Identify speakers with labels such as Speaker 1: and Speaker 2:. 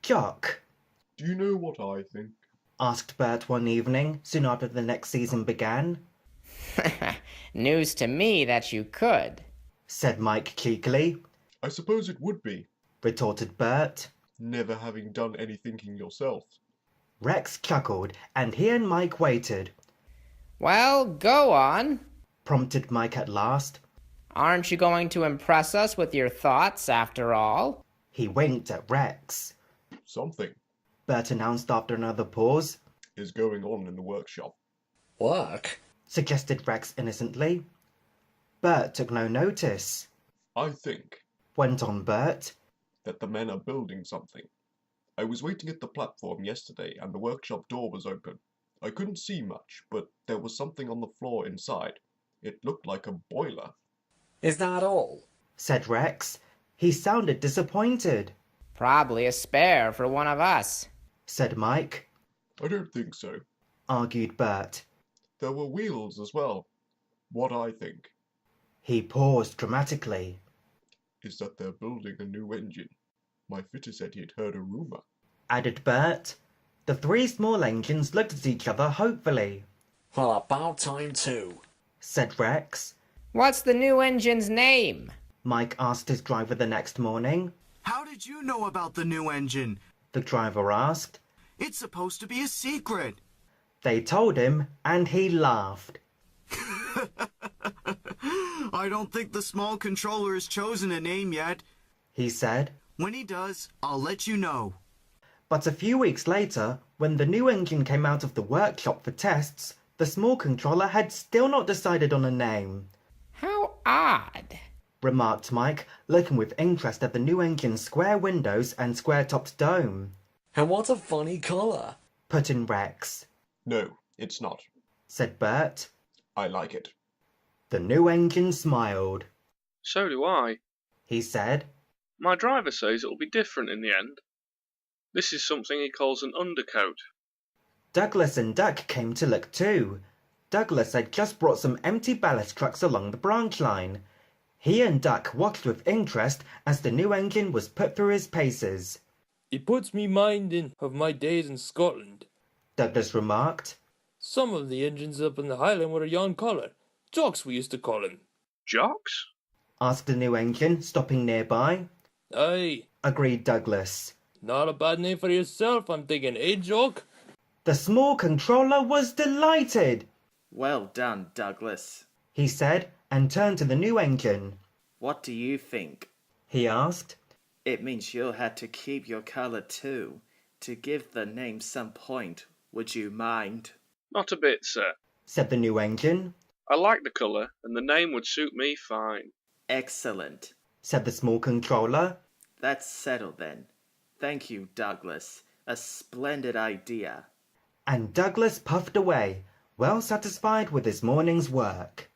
Speaker 1: Jock,
Speaker 2: Do you know what I think?
Speaker 1: asked Bert one evening, soon after the next season began.
Speaker 3: News to me that you could,
Speaker 1: Said Mike cheekily.
Speaker 2: I suppose it would be,
Speaker 1: Retorted Bert.
Speaker 2: never having done any thinking yourself.
Speaker 1: Rex chuckled, and he and Mike waited.
Speaker 3: Well, go on.
Speaker 1: Prompted Mike at last.
Speaker 3: Aren't you going to impress us with your thoughts, after all?
Speaker 1: He winked at Rex.
Speaker 2: Something
Speaker 1: Bert announced after another pause.
Speaker 2: is going on in the workshop.
Speaker 4: Work?
Speaker 1: Suggested Rex innocently. Bert took no notice.
Speaker 2: I think
Speaker 1: Went on Bert.
Speaker 2: that the men are building something. I was waiting at the platform yesterday and the workshop door was open. I couldn't see much, but there was something on the floor inside. It looked like a boiler.
Speaker 4: Is that all?
Speaker 1: Said Rex. He sounded disappointed.
Speaker 3: Probably a spare for one of us.
Speaker 1: Said Mike.
Speaker 2: I don't think so.
Speaker 1: Argued Bert.
Speaker 2: There were wheels as well. What I think
Speaker 1: He paused dramatically.
Speaker 2: is that they're building a new engine. My fitter said he'd heard a rumor.
Speaker 1: Added Bert. The three small engines looked at each other hopefully.
Speaker 4: Well, about time too.
Speaker 1: Said Rex.
Speaker 3: What's the new engine's name?
Speaker 1: Mike asked his driver the next morning.
Speaker 5: How did you know about the new engine?
Speaker 1: The driver asked.
Speaker 5: It's supposed to be a secret.
Speaker 1: They told him, and he laughed.
Speaker 5: I don't think the small controller has chosen a name yet.
Speaker 1: He said.
Speaker 5: When he does, I'll let you know.
Speaker 1: But a few weeks later, when the new engine came out of the workshop for tests, the small controller had still not decided on a name.
Speaker 3: How odd.
Speaker 1: Remarked Mike, looking with interest at the new engine's square windows and square-topped dome.
Speaker 4: And what a funny colour.
Speaker 1: Put in Rex.
Speaker 2: No, it's not.
Speaker 1: Said Bert.
Speaker 2: I like it.
Speaker 1: The new engine smiled.
Speaker 6: So do I.
Speaker 1: He said.
Speaker 6: My driver says it'll be different in the end. This is something he calls an undercoat.
Speaker 1: Douglas and Duck came to look too. Douglas had just brought some empty ballast trucks along the branch line. He and Duck watched with interest as the new engine was put through his paces.
Speaker 7: It puts me minding of my days in Scotland.
Speaker 1: Douglas remarked.
Speaker 7: Some of the engines up in the Highland were a yon colour. Jocks we used to call him.
Speaker 6: Jocks?
Speaker 1: Asked the new engine, stopping nearby.
Speaker 7: Aye,
Speaker 1: Agreed Douglas.
Speaker 7: not a bad name for yourself, I'm thinking, eh, Jock?
Speaker 1: The small controller was delighted.
Speaker 8: Well done, Douglas.
Speaker 1: He said, and turned to the new engine.
Speaker 8: What do you think?
Speaker 1: He asked.
Speaker 8: It means you'll have to keep your colour too. To give the name some point, would you mind?
Speaker 6: Not a bit, sir.
Speaker 1: Said the new engine.
Speaker 6: I like the colour, and the name would suit me fine.
Speaker 8: Excellent.
Speaker 1: Said the small controller.
Speaker 8: That's settled then. Thank you, Douglas. A splendid idea.
Speaker 1: And Douglas puffed away, well satisfied with his morning's work.